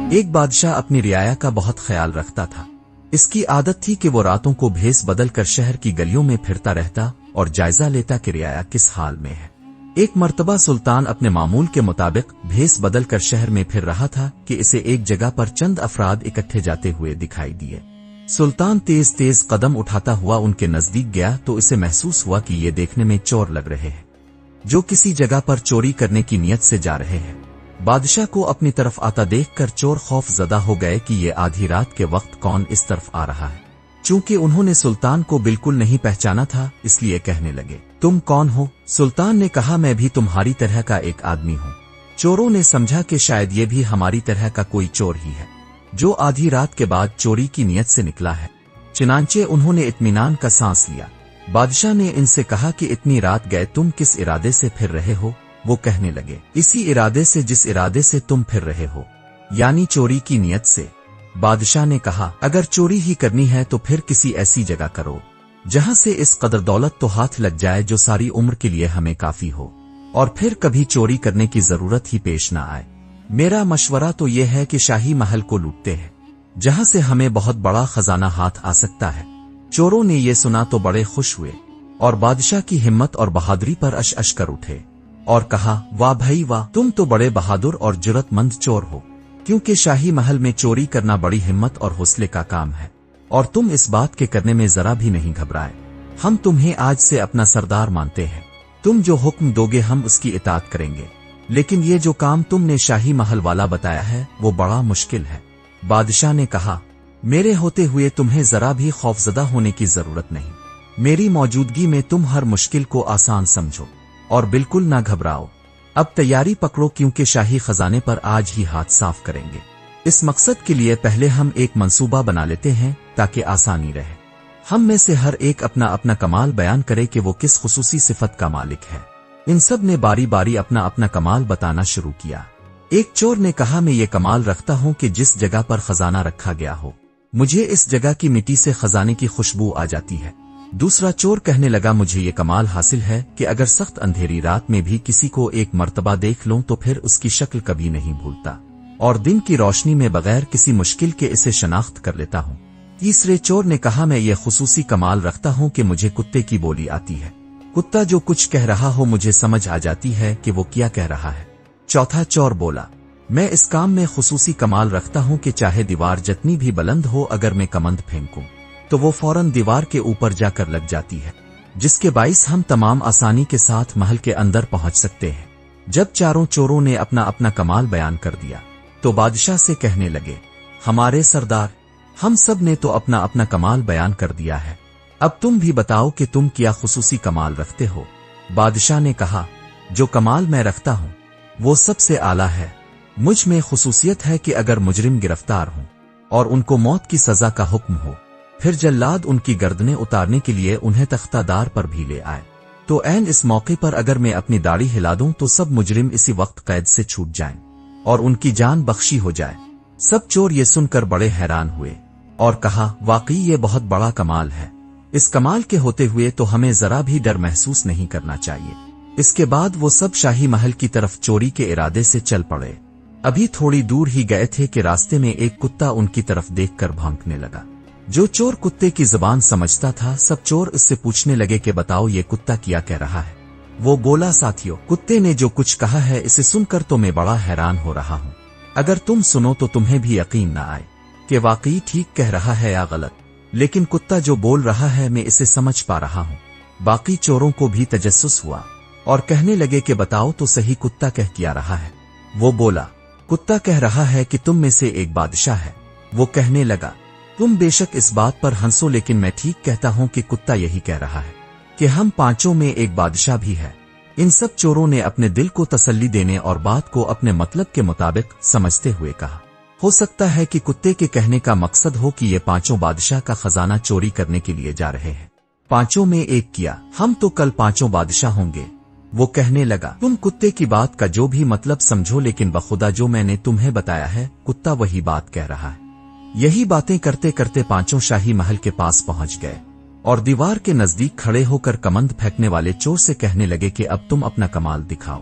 ایک بادشاہ اپنی رعایا کا بہت خیال رکھتا تھا۔ اس کی عادت تھی کہ وہ راتوں کو بھیس بدل کر شہر کی گلیوں میں پھرتا رہتا اور جائزہ لیتا کہ رعایا کس حال میں ہے۔ ایک مرتبہ سلطان اپنے معمول کے مطابق بھیس بدل کر شہر میں پھر رہا تھا کہ اسے ایک جگہ پر چند افراد اکٹھے جاتے ہوئے دکھائی دیے۔ سلطان تیز تیز قدم اٹھاتا ہوا ان کے نزدیک گیا تو اسے محسوس ہوا کہ یہ دیکھنے میں چور لگ رہے ہیں، جو کسی جگہ پر چوری کرنے کی نیت سے جا رہے ہیں۔ بادشاہ کو اپنی طرف آتا دیکھ کر چور خوف زدہ ہو گئے کہ یہ آدھی رات کے وقت کون اس طرف آ رہا ہے۔ چونکہ انہوں نے سلطان کو بالکل نہیں پہچانا تھا، اس لیے کہنے لگے، تم کون ہو؟ سلطان نے کہا، میں بھی تمہاری طرح کا ایک آدمی ہوں۔ چوروں نے سمجھا کہ شاید یہ بھی ہماری طرح کا کوئی چور ہی ہے جو آدھی رات کے بعد چوری کی نیت سے نکلا ہے۔ چنانچہ انہوں نے اطمینان کا سانس لیا۔ بادشاہ نے ان سے کہا کہ اتنی رات گئے تم کس ارادے سے پھر رہے ہو؟ وہ کہنے لگے، اسی ارادے سے جس ارادے سے تم پھر رہے ہو، یعنی چوری کی نیت سے۔ بادشاہ نے کہا، اگر چوری ہی کرنی ہے تو پھر کسی ایسی جگہ کرو جہاں سے اس قدر دولت تو ہاتھ لگ جائے جو ساری عمر کے لیے ہمیں کافی ہو، اور پھر کبھی چوری کرنے کی ضرورت ہی پیش نہ آئے۔ میرا مشورہ تو یہ ہے کہ شاہی محل کو لوٹتے ہیں، جہاں سے ہمیں بہت بڑا خزانہ ہاتھ آ سکتا ہے۔ چوروں نے یہ سنا تو بڑے خوش ہوئے اور بادشاہ کی ہمت اور بہادری پر اش اش کر اٹھے اور کہا، واہ بھائی واہ، تم تو بڑے بہادر اور جرأت مند چور ہو، کیونکہ شاہی محل میں چوری کرنا بڑی ہمت اور حوصلے کا کام ہے، اور تم اس بات کے کرنے میں ذرا بھی نہیں گھبرائے۔ ہم تمہیں آج سے اپنا سردار مانتے ہیں، تم جو حکم دوگے ہم اس کی اطاعت کریں گے، لیکن یہ جو کام تم نے شاہی محل والا بتایا ہے وہ بڑا مشکل ہے۔ بادشاہ نے کہا، میرے ہوتے ہوئے تمہیں ذرا بھی خوفزدہ ہونے کی ضرورت نہیں، میری موجودگی میں تم ہر مشکل کو آسان سمجھو اور بالکل نہ گھبراؤ۔ اب تیاری پکڑو، کیونکہ شاہی خزانے پر آج ہی ہاتھ صاف کریں گے۔ اس مقصد کے لیے پہلے ہم ایک منصوبہ بنا لیتے ہیں تاکہ آسانی رہے۔ ہم میں سے ہر ایک اپنا اپنا کمال بیان کرے کہ وہ کس خصوصی صفت کا مالک ہے۔ ان سب نے باری باری اپنا اپنا کمال بتانا شروع کیا۔ ایک چور نے کہا، میں یہ کمال رکھتا ہوں کہ جس جگہ پر خزانہ رکھا گیا ہو، مجھے اس جگہ کی مٹی سے خزانے کی خوشبو آ جاتی ہے۔ دوسرا چور کہنے لگا، مجھے یہ کمال حاصل ہے کہ اگر سخت اندھیری رات میں بھی کسی کو ایک مرتبہ دیکھ لوں تو پھر اس کی شکل کبھی نہیں بھولتا، اور دن کی روشنی میں بغیر کسی مشکل کے اسے شناخت کر لیتا ہوں۔ تیسرے چور نے کہا، میں یہ خصوصی کمال رکھتا ہوں کہ مجھے کتے کی بولی آتی ہے، کتا جو کچھ کہہ رہا ہو مجھے سمجھ آ جاتی ہے کہ وہ کیا کہہ رہا ہے۔ چوتھا چور بولا، میں اس کام میں خصوصی کمال رکھتا ہوں کہ چاہے دیوار جتنی بھی بلند ہو، اگر میں کمند پھینکوں تو وہ فوراً دیوار کے اوپر جا کر لگ جاتی ہے، جس کے باعث ہم تمام آسانی کے ساتھ محل کے اندر پہنچ سکتے ہیں۔ جب چاروں چوروں نے اپنا اپنا کمال بیان کر دیا تو بادشاہ سے کہنے لگے، ہمارے سردار، ہم سب نے تو اپنا اپنا کمال بیان کر دیا ہے، اب تم بھی بتاؤ کہ تم کیا خصوصی کمال رکھتے ہو۔ بادشاہ نے کہا، جو کمال میں رکھتا ہوں وہ سب سے اعلیٰ ہے۔ مجھ میں خصوصیت ہے کہ اگر مجرم گرفتار ہوں اور ان کو موت کی سزا کا حکم ہو، پھر جلاد ان کی گردنیں اتارنے کے لیے انہیں تختہ دار پر بھی لے آئے، تو عین اس موقع پر اگر میں اپنی داڑھی ہلا دوں تو سب مجرم اسی وقت قید سے چھوٹ جائیں اور ان کی جان بخشی ہو جائے۔ سب چور یہ سن کر بڑے حیران ہوئے اور کہا، واقعی یہ بہت بڑا کمال ہے، اس کمال کے ہوتے ہوئے تو ہمیں ذرا بھی ڈر محسوس نہیں کرنا چاہیے۔ اس کے بعد وہ سب شاہی محل کی طرف چوری کے ارادے سے چل پڑے۔ ابھی تھوڑی دور ہی گئے تھے کہ راستے میں ایک کتا ان کی طرف دیکھ کر بھونکنے لگا۔ جو چور کتے کی زبان سمجھتا تھا، سب چور اس سے پوچھنے لگے کہ بتاؤ یہ کتا کیا کہہ رہا ہے۔ وہ بولا، ساتھیو، کتے نے جو کچھ کہا ہے اسے سن کر تو میں بڑا حیران ہو رہا ہوں، اگر تم سنو تو تمہیں بھی یقین نہ آئے کہ واقعی ٹھیک کہہ رہا ہے یا غلط، لیکن کتا جو بول رہا ہے میں اسے سمجھ پا رہا ہوں۔ باقی چوروں کو بھی تجسس ہوا اور کہنے لگے کہ بتاؤ تو صحیح کتا کیا رہا ہے۔ وہ بولا، کتا کہہ رہا ہے کہ تم میں سے ایک بادشاہ ہے۔ وہ کہنے لگا، تم بے شک اس بات پر ہنسو، لیکن میں ٹھیک کہتا ہوں کہ کتا یہی کہہ رہا ہے کہ ہم پانچوں میں ایک بادشاہ بھی ہے۔ ان سب چوروں نے اپنے دل کو تسلی دینے اور بات کو اپنے مطلب کے مطابق سمجھتے ہوئے کہا، ہو سکتا ہے کہ کتے کے کہنے کا مقصد ہو کہ یہ پانچوں بادشاہ کا خزانہ چوری کرنے کے لیے جا رہے ہیں۔ پانچوں میں ایک کیا، ہم تو کل پانچوں بادشاہ ہوں گے۔ وہ کہنے لگا، تم کتے کی بات کا جو بھی مطلب سمجھو، لیکن بخدا جو میں نے تمہیں بتایا ہے کتا وہی بات کہہ رہا ہے۔ یہی باتیں کرتے کرتے پانچوں شاہی محل کے پاس پہنچ گئے اور دیوار کے نزدیک کھڑے ہو کر کمند پھینکنے والے چور سے کہنے لگے کہ اب تم اپنا کمال دکھاؤ۔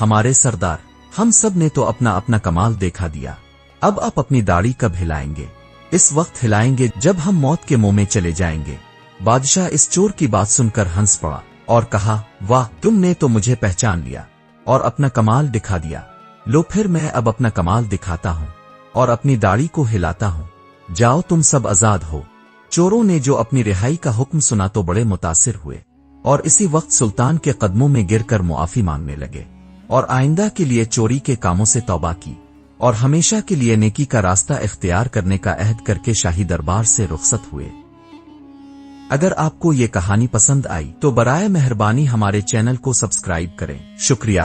ہمارے سردار، ہم سب نے تو اپنا اپنا کمال دیکھا دیا، اب آپ اپنی داڑھی کب ہلائیں گے؟ اس وقت ہلائیں گے جب ہم موت کے منہ میں چلے جائیں گے۔ بادشاہ اس چور کی بات سن کر ہنس پڑا اور کہا، واہ، تم نے تو مجھے پہچان لیا اور اپنا کمال دکھا دیا۔ لو پھر میں اب اپنا کمال دکھاتا ہوں اور اپنی داڑھی کو ہلاتا ہوں۔ جاؤ، تم سب آزاد ہو۔ چوروں نے جو اپنی رہائی کا حکم سنا تو بڑے متاثر ہوئے اور اسی وقت سلطان کے قدموں میں گر کر معافی مانگنے لگے اور آئندہ کے لیے چوری کے کاموں سے توبہ کی اور ہمیشہ کے لیے نیکی کا راستہ اختیار کرنے کا عہد کر کے شاہی دربار سے رخصت ہوئے۔ اگر آپ کو یہ کہانی پسند آئی تو برائے مہربانی ہمارے چینل کو سبسکرائب کریں۔ شکریہ۔